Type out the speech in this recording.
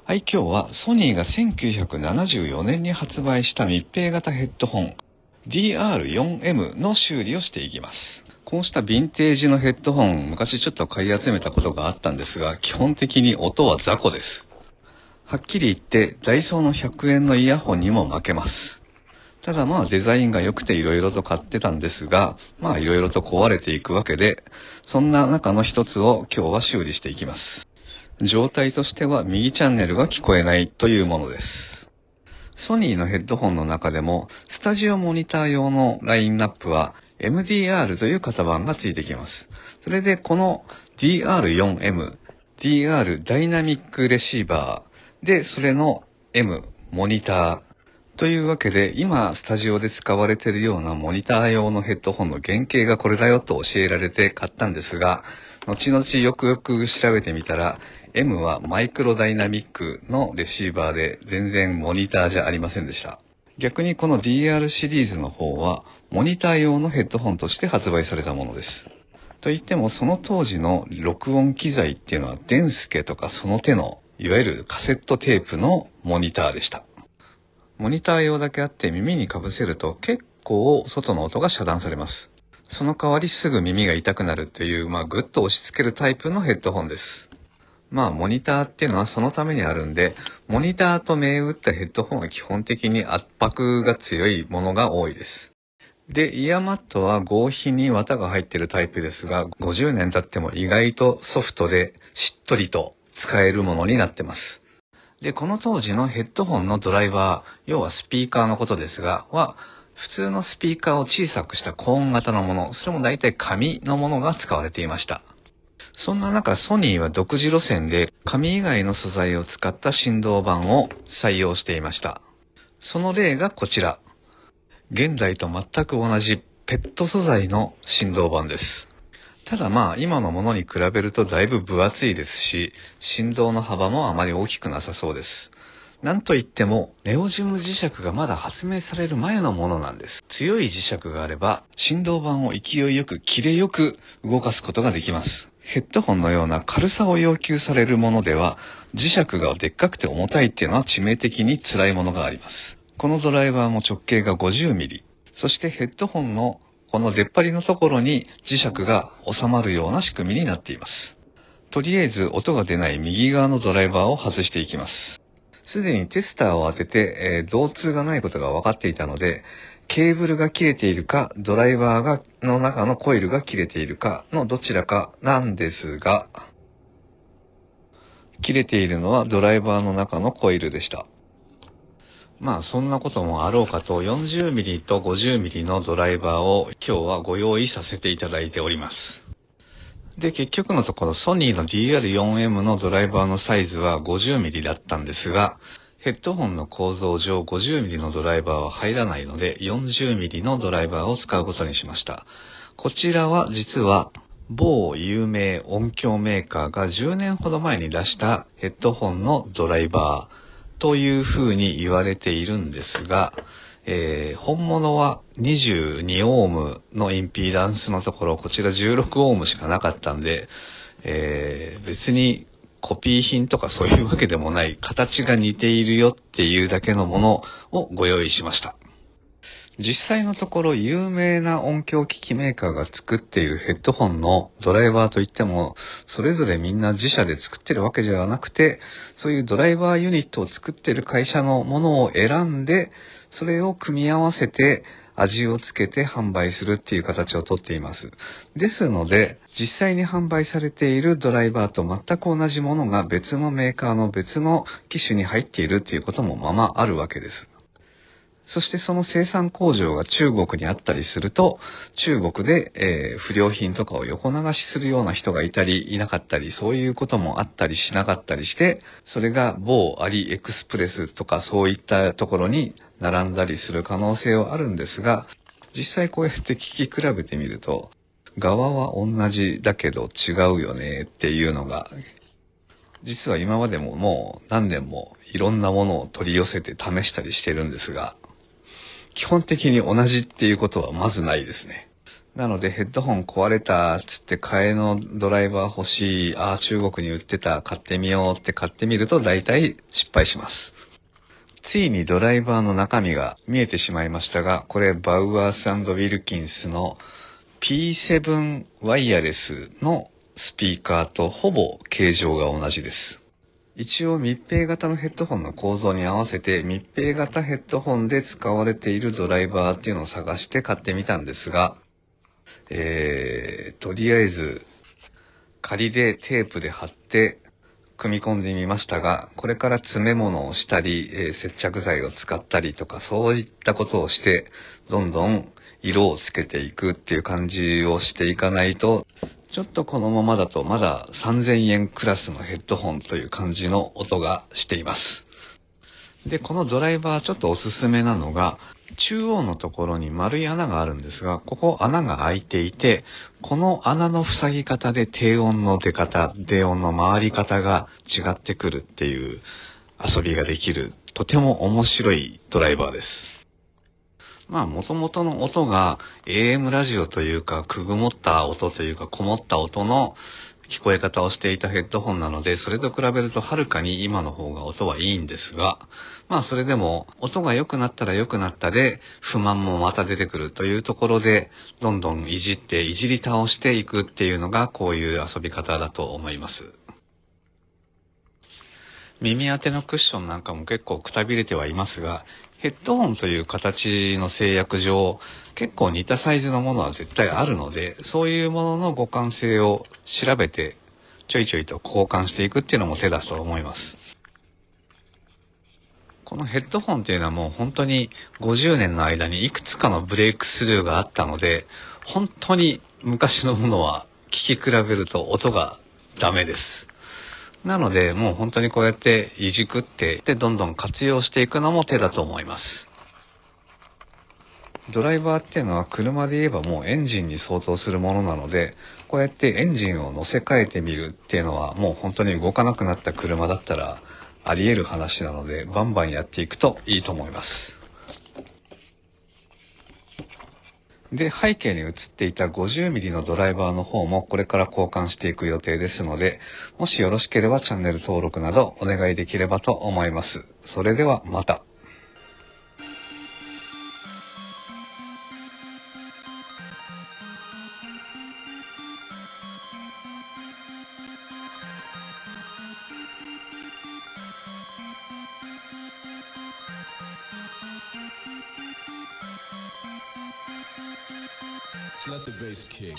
はい、今日はソニーが1974年に発売した密閉型ヘッドホン DR4M の修理をしていきます。こうしたヴィンテージのヘッドホン、昔ちょっと買い集めたことがあったんですが、基本的に音は雑魚です。はっきり言ってダイソーの100円のイヤホンにも負けます。ただデザインが良くて色々と買ってたんですが、色々と壊れていくわけで、そんな中の一つを今日は修理していきます。状態としては右チャンネルが聞こえないというものです。ソニーのヘッドホンの中でもスタジオモニター用のラインナップは MDR という型番がついてきます。それでこの DR4M、DR ダイナミックレシーバーで、それの M、モニターというわけで、今スタジオで使われているようなモニター用のヘッドホンの原型がこれだよと教えられて買ったんですが、後々よくよく調べてみたら、M はマイクロダイナミックのレシーバーで全然モニターじゃありませんでした。逆にこの DR シリーズの方はモニター用のヘッドホンとして発売されたものです。といってもその当時の録音機材っていうのはデンスケとかその手のいわゆるカセットテープのモニターでした。モニター用だけあって耳にかぶせると結構外の音が遮断されます。その代わりすぐ耳が痛くなるという、ぐっと押し付けるタイプのヘッドホンです。モニターっていうのはそのためにあるんで、モニターと銘打ったヘッドホンは基本的に圧迫が強いものが多いです。で、イヤーマットは合皮に綿が入っているタイプですが、50年経っても意外とソフトでしっとりと使えるものになってます。で、この当時のヘッドホンのドライバー、要はスピーカーのことですが、普通のスピーカーを小さくした高音型のもの、それも大体紙のものが使われていました。そんな中、ソニーは独自路線で紙以外の素材を使った振動板を採用していました。その例がこちら。現在と全く同じペット素材の振動板です。ただ今のものに比べるとだいぶ分厚いですし、振動の幅もあまり大きくなさそうです。なんといっても、ネオジム磁石がまだ発明される前のものなんです。強い磁石があれば、振動板を勢いよく、キレよく動かすことができます。ヘッドホンのような軽さを要求されるものでは、磁石がでっかくて重たいっていうのは致命的に辛いものがあります。このドライバーも直径が50ミリ。そしてヘッドホンのこの出っ張りのところに磁石が収まるような仕組みになっています。とりあえず音が出ない右側のドライバーを外していきます。すでにテスターを当てて、導通がないことが分かっていたので、ケーブルが切れているか、ドライバーの中のコイルが切れているかのどちらかなんですが、切れているのはドライバーの中のコイルでした。そんなこともあろうかと 40mm と 50mm のドライバーを今日はご用意させていただいております。で、結局のところソニーの DR4M のドライバーのサイズは 50mm だったんですが、ヘッドホンの構造上 50mm のドライバーは入らないので 40mm のドライバーを使うことにしました。こちらは実は某有名音響メーカーが10年ほど前に出したヘッドホンのドライバーという風に言われているんですが、本物は22オームのインピーダンスのところ、こちら16オームしかなかったんで、別にコピー品とかそういうわけでもない、形が似ているよっていうだけのものをご用意しました。実際のところ有名な音響機器メーカーが作っているヘッドホンのドライバーといっても、それぞれみんな自社で作ってるわけではなくて、そういうドライバーユニットを作っている会社のものを選んで、それを組み合わせて味をつけて販売するっていう形をとっています。ですので、実際に販売されているドライバーと全く同じものが別のメーカーの別の機種に入っているっていうこともあるわけです。そしてその生産工場が中国にあったりすると、中国で、不良品とかを横流しするような人がいたりいなかったり、そういうこともあったりしなかったりして、それが某アリエクスプレスとかそういったところに並んだりする可能性はあるんですが、実際こうやって聞き比べてみると、側は同じだけど違うよねっていうのが、実は今までももう何年もいろんなものを取り寄せて試したりしてるんですが、基本的に同じっていうことはまずないですね。なのでヘッドホン壊れたっつって替えのドライバー欲しい、中国に売ってた、買ってみようって買ってみると大体失敗します。ついにドライバーの中身が見えてしまいましたが、これバウアース&ウィルキンスの P7 ワイヤレスのスピーカーとほぼ形状が同じです。一応密閉型のヘッドホンの構造に合わせて密閉型ヘッドホンで使われているドライバーっていうのを探して買ってみたんですが、とりあえず仮でテープで貼って組み込んでみましたが、これから詰め物をしたり、接着剤を使ったりとかそういったことをして、どんどん色をつけていくっていう感じをしていかないと、ちょっとこのままだとまだ3000円クラスのヘッドホンという感じの音がしています。で、このドライバーちょっとおすすめなのが、中央のところに丸い穴があるんですが、ここ穴が開いていて、この穴の塞ぎ方で低音の出方、低音の回り方が違ってくるっていう遊びができる、とても面白いドライバーです。元々の音が AM ラジオというか、くぐもった音というか、こもった音の聞こえ方をしていたヘッドホンなので、それと比べるとはるかに今の方が音はいいんですが、それでも音が良くなったら良くなったで、不満もまた出てくるというところで、どんどんいじり倒していくっていうのがこういう遊び方だと思います。耳当てのクッションなんかも結構くたびれてはいますが、ヘッドホンという形の制約上、結構似たサイズのものは絶対あるので、そういうものの互換性を調べて、ちょいちょいと交換していくっていうのも手だと思います。このヘッドホンっていうのはもう本当に50年の間にいくつかのブレイクスルーがあったので、本当に昔のものは聞き比べると音がダメです。なので、もう本当にこうやっていじくって、で、どんどん活用していくのも手だと思います。ドライバーっていうのは車で言えばもうエンジンに相当するものなので、こうやってエンジンを乗せ替えてみるっていうのはもう本当に動かなくなった車だったらあり得る話なので、バンバンやっていくといいと思います。で、背景に映っていた 50mm のドライバーの方もこれから交換していく予定ですので、もしよろしければチャンネル登録などお願いできればと思います。それではまた。Let the bass kick.